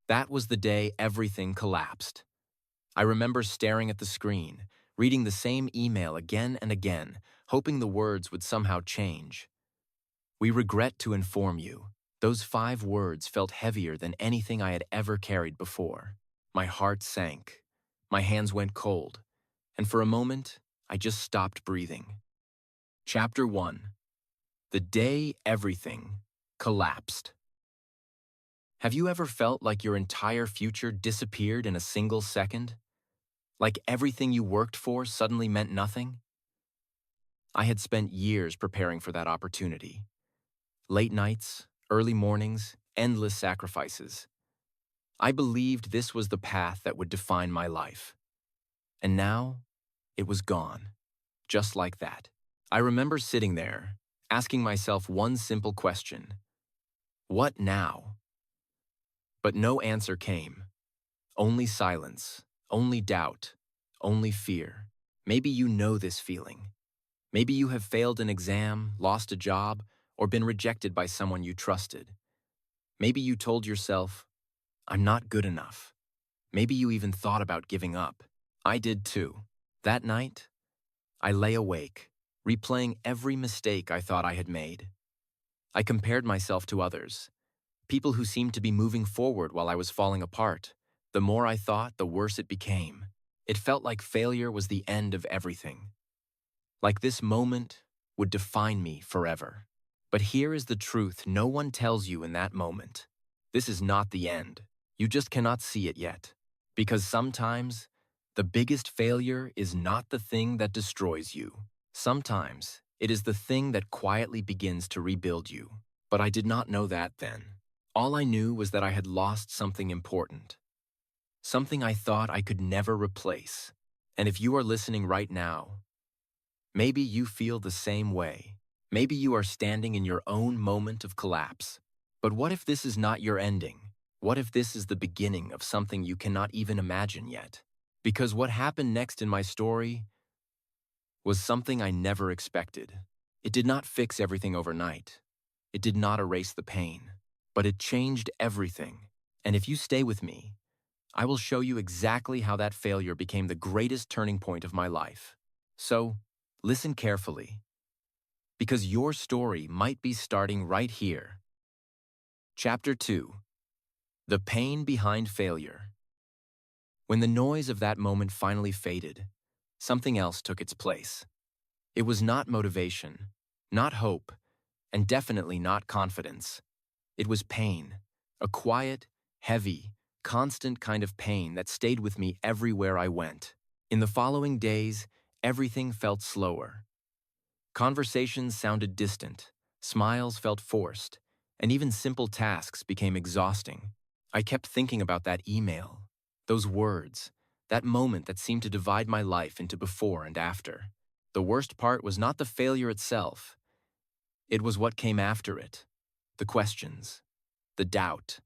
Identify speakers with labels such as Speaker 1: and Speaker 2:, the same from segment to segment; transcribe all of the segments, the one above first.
Speaker 1: That was the day everything collapsed. I remember staring at the screen, reading the same email again and again, hoping the words would somehow change. "We regret to inform you." Those 5 words felt heavier than anything I had ever carried before. My heart sank. My hands went cold. And for a moment, I just stopped breathing. Chapter 1. The day everything collapsed. Have you ever felt like your entire future disappeared in a single second? Like everything you worked for suddenly meant nothing? I had spent years preparing for that opportunity. Late nights, early mornings, endless sacrifices. I believed this was the path that would define my life. And now, it was gone. Just like that. I remember sitting there, asking myself one simple question. What now? But no answer came. Only silence, only doubt, only fear. Maybe you know this feeling. Maybe you have failed an exam, lost a job, or been rejected by someone you trusted. Maybe you told yourself, "I'm not good enough." Maybe you even thought about giving up. I did too. That night, I lay awake, replaying every mistake I thought I had made. I compared myself to others, people who seemed to be moving forward while I was falling apart. The more I thought, the worse it became. It felt like failure was the end of everything. Like this moment would define me forever. But here is the truth no one tells you in that moment. This is not the end. You just cannot see it yet. Because sometimes, the biggest failure is not the thing that destroys you. Sometimes, it is the thing that quietly begins to rebuild you. But I did not know that then. All I knew was that I had lost something important. Something I thought I could never replace. And if you are listening right now, maybe you feel the same way. Maybe you are standing in your own moment of collapse. But what if this is not your ending? What if this is the beginning of something you cannot even imagine yet? Because what happened next in my story was something I never expected. It did not fix everything overnight. It did not erase the pain. But it changed everything. And if you stay with me, I will show you exactly how that failure became the greatest turning point of my life. So, listen carefully, because your story might be starting right here. Chapter 2. The Pain Behind Failure. When the noise of that moment finally faded, something else took its place. It was not motivation, not hope, and definitely not confidence. It was pain, a quiet, heavy, constant kind of pain that stayed with me everywhere I went. In the following days, everything felt slower. Conversations sounded distant, smiles felt forced, and even simple tasks became exhausting. I kept thinking about that email, those words, that moment that seemed to divide my life into before and after. The worst part was not the failure itself. It was what came after it. The questions, the doubt,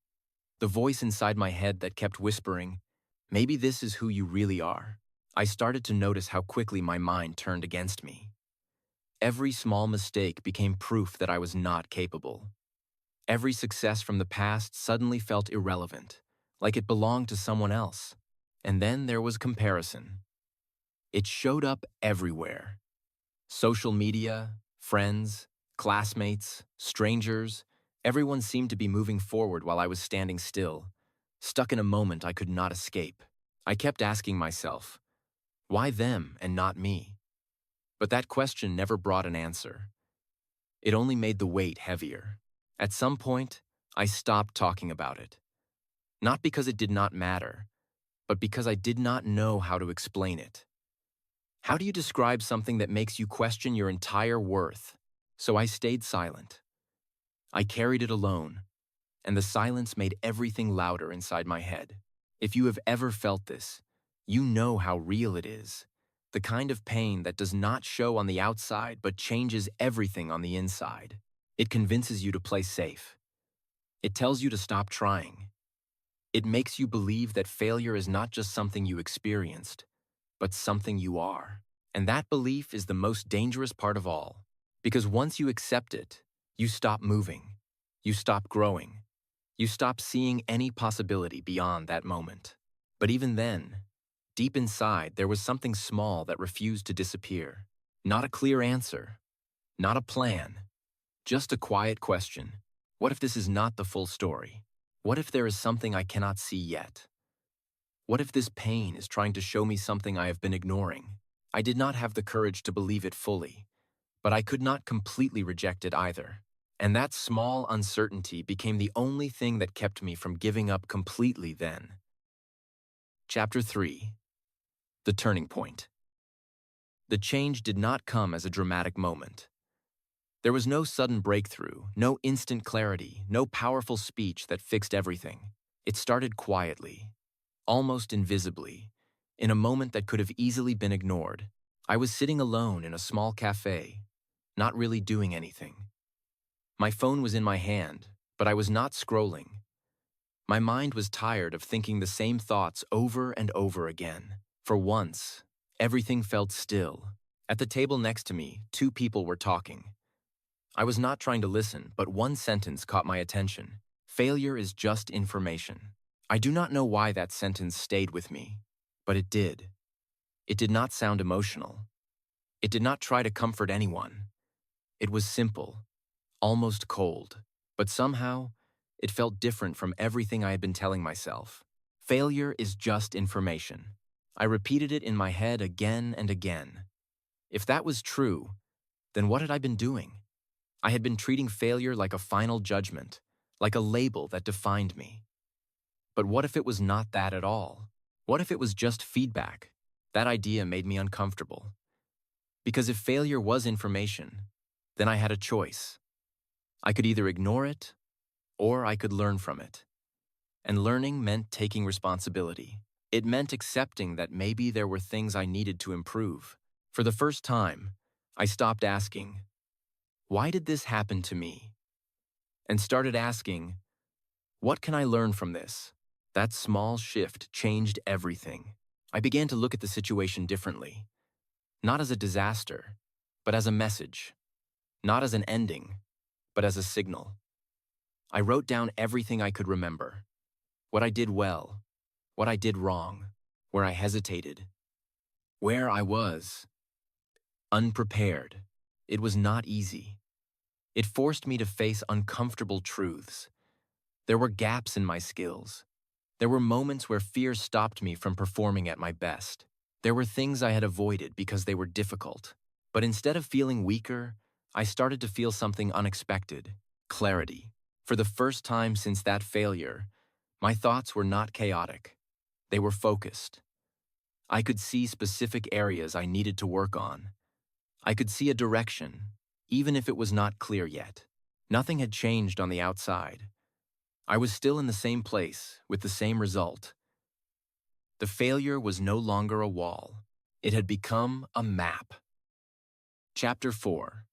Speaker 1: the voice inside my head that kept whispering, "Maybe this is who you really are." I started to notice how quickly my mind turned against me. Every small mistake became proof that I was not capable. Every success from the past suddenly felt irrelevant, like it belonged to someone else. And then there was comparison. It showed up everywhere. Social media, friends, classmates, strangers, everyone seemed to be moving forward while I was standing still, stuck in a moment I could not escape. I kept asking myself, why them and not me? But that question never brought an answer. It only made the weight heavier. At some point, I stopped talking about it. Not because it did not matter, but because I did not know how to explain it. How do you describe something that makes you question your entire worth? So I stayed silent. I carried it alone, and the silence made everything louder inside my head. If you have ever felt this, you know how real it is. The kind of pain that does not show on the outside but changes everything on the inside. It convinces you to play safe. It tells you to stop trying. It makes you believe that failure is not just something you experienced, but something you are. And that belief is the most dangerous part of all. Because once you accept it, you stop moving. You stop growing. You stop seeing any possibility beyond that moment. But even then, deep inside, there was something small that refused to disappear. Not a clear answer, not a plan, just a quiet question. What if this is not the full story? What if there is something I cannot see yet? What if this pain is trying to show me something I have been ignoring? I did not have the courage to believe it fully, but I could not completely reject it either. And that small uncertainty became the only thing that kept me from giving up completely then. Chapter 3. The Turning Point. The change did not come as a dramatic moment. There was no sudden breakthrough, no instant clarity, no powerful speech that fixed everything. It started quietly, almost invisibly, in a moment that could have easily been ignored. I was sitting alone in a small cafe, not really doing anything. My phone was in my hand, but I was not scrolling. My mind was tired of thinking the same thoughts over and over again. For once, everything felt still. At the table next to me, two people were talking. I was not trying to listen, but one sentence caught my attention. Failure is just information. I do not know why that sentence stayed with me, but it did. It did not sound emotional. It did not try to comfort anyone. It was simple, almost cold, but somehow, it felt different from everything I had been telling myself. Failure is just information. I repeated it in my head again and again. If that was true, then what had I been doing? I had been treating failure like a final judgment, like a label that defined me. But what if it was not that at all? What if it was just feedback? That idea made me uncomfortable. Because if failure was information, then I had a choice. I could either ignore it, or I could learn from it. And learning meant taking responsibility. It meant accepting that maybe there were things I needed to improve. For the first time, I stopped asking, "Why did this happen to me?" and started asking, "What can I learn from this?" That small shift changed everything. I began to look at the situation differently, not as a disaster, but as a message, not as an ending, but as a signal. I wrote down everything I could remember, what I did well, what I did wrong, where I hesitated, where I was unprepared. It was not easy. It forced me to face uncomfortable truths. There were gaps in my skills. There were moments where fear stopped me from performing at my best. There were things I had avoided because they were difficult. But instead of feeling weaker, I started to feel something unexpected: clarity. For the first time since that failure, my thoughts were not chaotic. They were focused. I could see specific areas I needed to work on. I could see a direction, even if it was not clear yet. Nothing had changed on the outside. I was still in the same place, with the same result. The failure was no longer a wall. It had become a map. Chapter 4.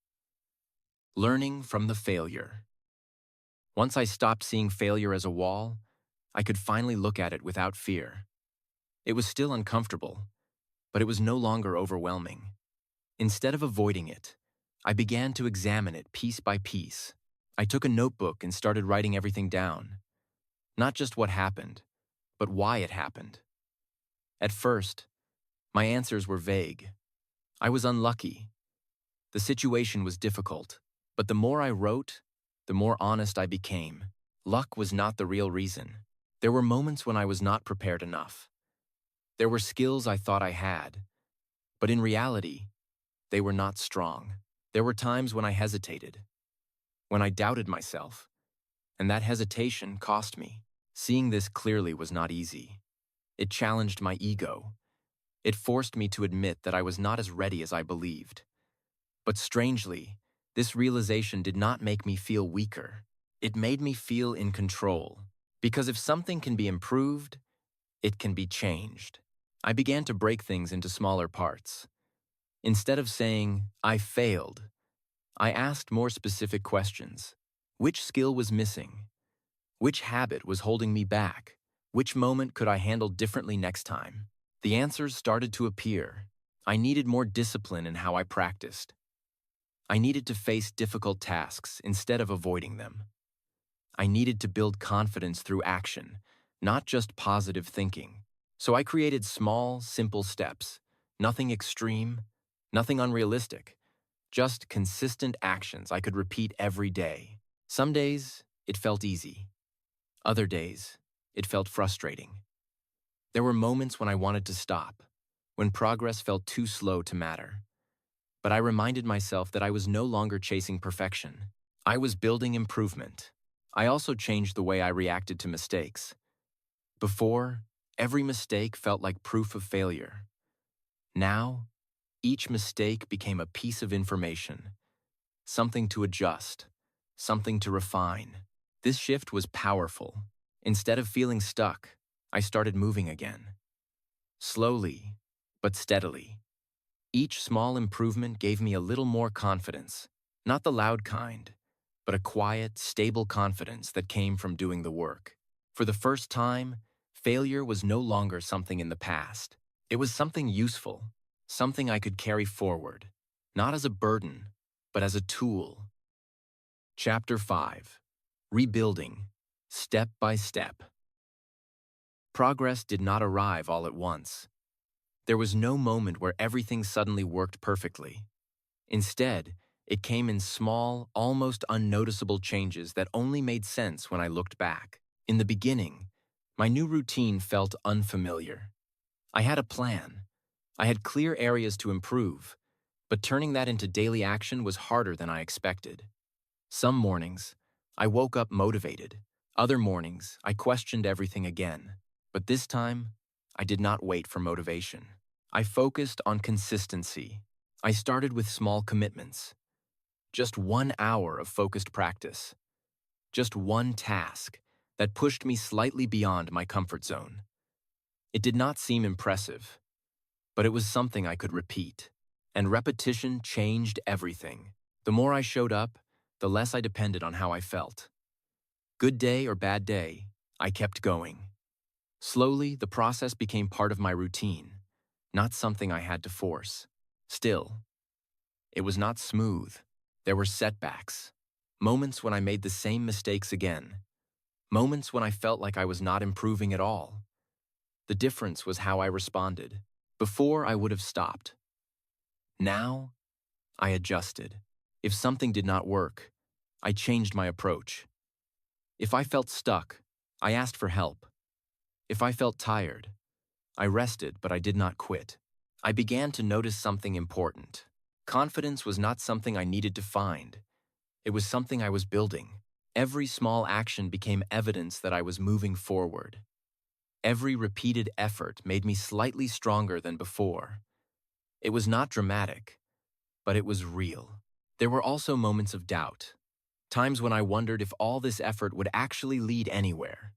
Speaker 1: Learning from the failure. Once I stopped seeing failure as a wall, I could finally look at it without fear. It was still uncomfortable, but it was no longer overwhelming. Instead of avoiding it, I began to examine it piece by piece. I took a notebook and started writing everything down. Not just what happened, but why it happened. At first, my answers were vague. I was unlucky. The situation was difficult. But the more I wrote, the more honest I became. Luck was not the real reason. There were moments when I was not prepared enough. There were skills I thought I had, but in reality, they were not strong. There were times when I hesitated, when I doubted myself, and that hesitation cost me. Seeing this clearly was not easy. It challenged my ego. It forced me to admit that I was not as ready as I believed. But strangely, this realization did not make me feel weaker. It made me feel in control. Because if something can be improved, it can be changed. I began to break things into smaller parts. Instead of saying, "I failed," I asked more specific questions. Which skill was missing? Which habit was holding me back? Which moment could I handle differently next time? The answers started to appear. I needed more discipline in how I practiced. I needed to face difficult tasks instead of avoiding them. I needed to build confidence through action, not just positive thinking. So I created small, simple steps. Nothing extreme, nothing unrealistic. Just consistent actions I could repeat every day. Some days, it felt easy. Other days, it felt frustrating. There were moments when I wanted to stop, when progress felt too slow to matter. But I reminded myself that I was no longer chasing perfection. I was building improvement. I also changed the way I reacted to mistakes. Before, every mistake felt like proof of failure. Now, each mistake became a piece of information, something to adjust, something to refine. This shift was powerful. Instead of feeling stuck, I started moving again. Slowly, but steadily. Each small improvement gave me a little more confidence, not the loud kind, but a quiet, stable confidence that came from doing the work. For the first time, failure was no longer something in the past. It was something useful, something I could carry forward, not as a burden, but as a tool. Chapter 5. Rebuilding, Step by Step. Progress did not arrive all at once. There was no moment where everything suddenly worked perfectly. Instead, it came in small, almost unnoticeable changes that only made sense when I looked back. In the beginning, my new routine felt unfamiliar. I had a plan. I had clear areas to improve, but turning that into daily action was harder than I expected. Some mornings, I woke up motivated. Other mornings, I questioned everything again. But this time, I did not wait for motivation. I focused on consistency. I started with small commitments. Just 1 hour of focused practice. Just one task that pushed me slightly beyond my comfort zone. It did not seem impressive, but it was something I could repeat. And repetition changed everything. The more I showed up, the less I depended on how I felt. Good day or bad day, I kept going. Slowly, the process became part of my routine, not something I had to force. Still, it was not smooth. There were setbacks, moments when I made the same mistakes again, moments when I felt like I was not improving at all. The difference was how I responded. Before, I would have stopped. Now, I adjusted. If something did not work, I changed my approach. If I felt stuck, I asked for help. If I felt tired, I rested, but I did not quit. I began to notice something important. Confidence was not something I needed to find. It was something I was building. Every small action became evidence that I was moving forward. Every repeated effort made me slightly stronger than before. It was not dramatic, but it was real. There were also moments of doubt, times when I wondered if all this effort would actually lead anywhere.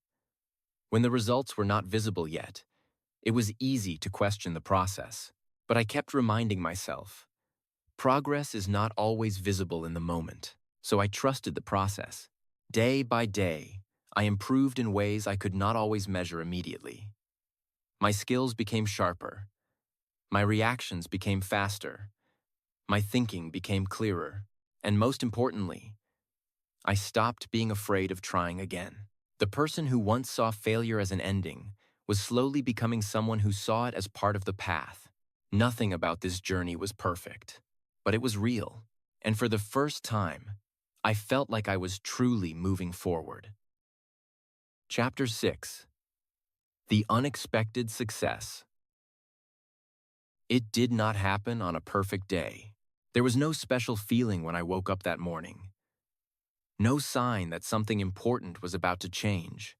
Speaker 1: When the results were not visible yet, it was easy to question the process. But I kept reminding myself, progress is not always visible in the moment, so I trusted the process. Day by day, I improved in ways I could not always measure immediately. My skills became sharper. My reactions became faster. My thinking became clearer. And most importantly, I stopped being afraid of trying again. The person who once saw failure as an ending was slowly becoming someone who saw it as part of the path. Nothing about this journey was perfect, but it was real. And for the first time, I felt like I was truly moving forward. Chapter 6. The Unexpected Success. It did not happen on a perfect day. There was no special feeling when I woke up that morning. No sign that something important was about to change.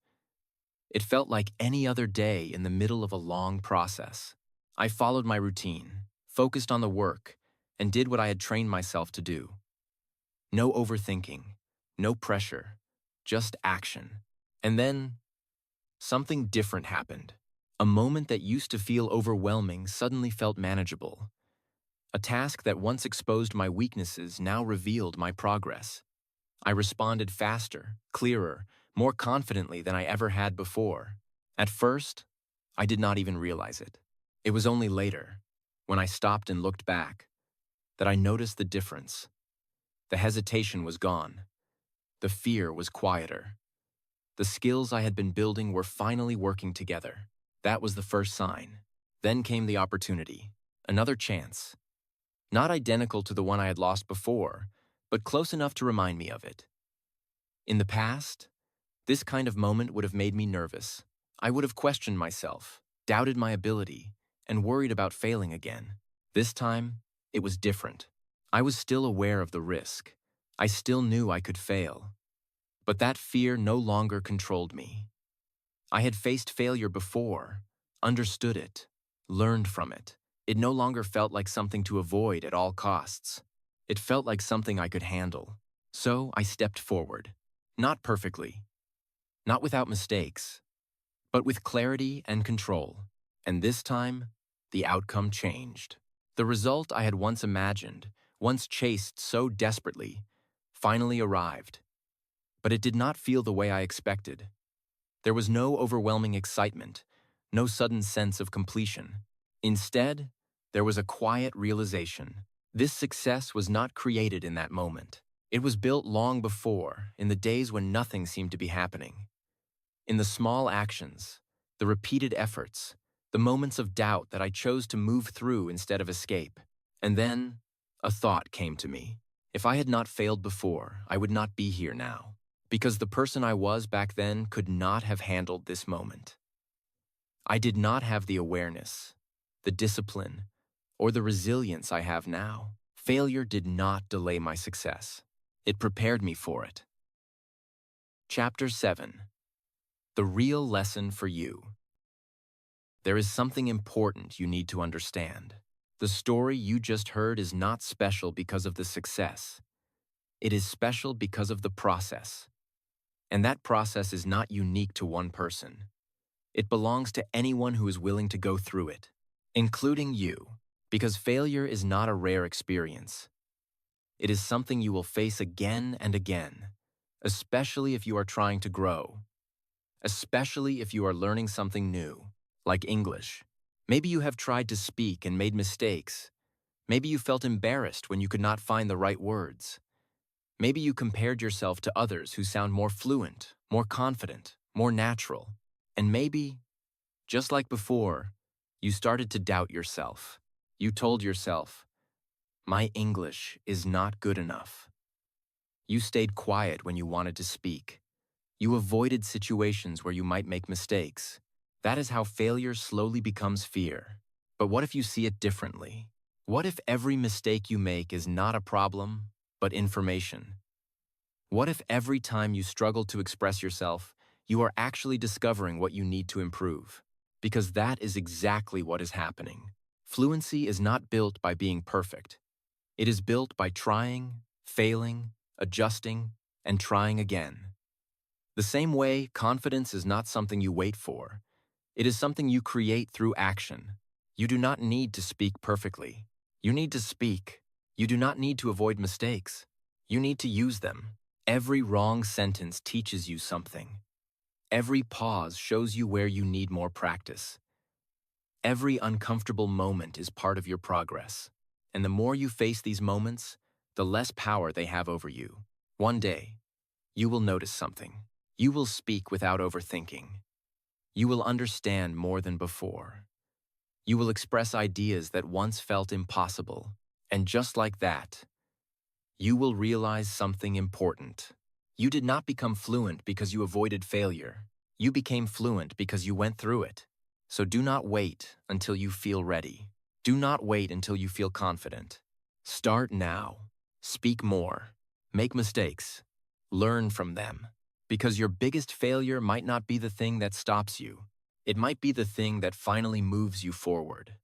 Speaker 1: It felt like any other day in the middle of a long process. I followed my routine, focused on the work, and did what I had trained myself to do. No overthinking, no pressure, just action. And then, something different happened. A moment that used to feel overwhelming suddenly felt manageable. A task that once exposed my weaknesses now revealed my progress. I responded faster, clearer, more confidently than I ever had before. At first, I did not even realize it. It was only later, when I stopped and looked back, that I noticed the difference. The hesitation was gone. The fear was quieter. The skills I had been building were finally working together. That was the first sign. Then came the opportunity. Another chance. Not identical to the one I had lost before, but close enough to remind me of it. In the past, this kind of moment would have made me nervous. I would have questioned myself, doubted my ability, and worried about failing again. This time, it was different. I was still aware of the risk. I still knew I could fail. But that fear no longer controlled me. I had faced failure before, understood it, learned from it. It no longer felt like something to avoid at all costs. It felt like something I could handle. So I stepped forward. Not perfectly, not without mistakes, but with clarity and control. And this time, the outcome changed. The result I had once imagined, once chased so desperately, finally arrived. But it did not feel the way I expected. There was no overwhelming excitement, no sudden sense of completion. Instead, there was a quiet realization. This success was not created in that moment. It was built long before, in the days when nothing seemed to be happening. In the small actions, the repeated efforts, the moments of doubt that I chose to move through instead of escape. And then, a thought came to me. If I had not failed before, I would not be here now. Because the person I was back then could not have handled this moment. I did not have the awareness, the discipline, or the resilience I have now. Failure did not delay my success. It prepared me for it. Chapter 7. The real lesson for you. There is something important you need to understand. The story you just heard is not special because of the success. It is special because of the process. And that process is not unique to one person. It belongs to anyone who is willing to go through it, including you, because failure is not a rare experience. It is something you will face again and again, especially if you are trying to grow, especially if you are learning something new, like English. Maybe you have tried to speak and made mistakes. Maybe you felt embarrassed when you could not find the right words. Maybe you compared yourself to others who sound more fluent, more confident, more natural. And maybe, just like before, you started to doubt yourself. You told yourself, "My English is not good enough." You stayed quiet when you wanted to speak. You avoided situations where you might make mistakes. That is how failure slowly becomes fear. But what if you see it differently? What if every mistake you make is not a problem, but information? What if every time you struggle to express yourself, you are actually discovering what you need to improve? Because that is exactly what is happening. Fluency is not built by being perfect. It is built by trying, failing, adjusting, and trying again. The same way, confidence is not something you wait for. It is something you create through action. You do not need to speak perfectly. You need to speak. You do not need to avoid mistakes. You need to use them. Every wrong sentence teaches you something. Every pause shows you where you need more practice. Every uncomfortable moment is part of your progress. And the more you face these moments, the less power they have over you. One day, you will notice something. You will speak without overthinking. You will understand more than before. You will express ideas that once felt impossible. And just like that, you will realize something important. You did not become fluent because you avoided failure. You became fluent because you went through it. So do not wait until you feel ready. Do not wait until you feel confident. Start now. Speak more. Make mistakes. Learn from them. Because your biggest failure might not be the thing that stops you. It might be the thing that finally moves you forward.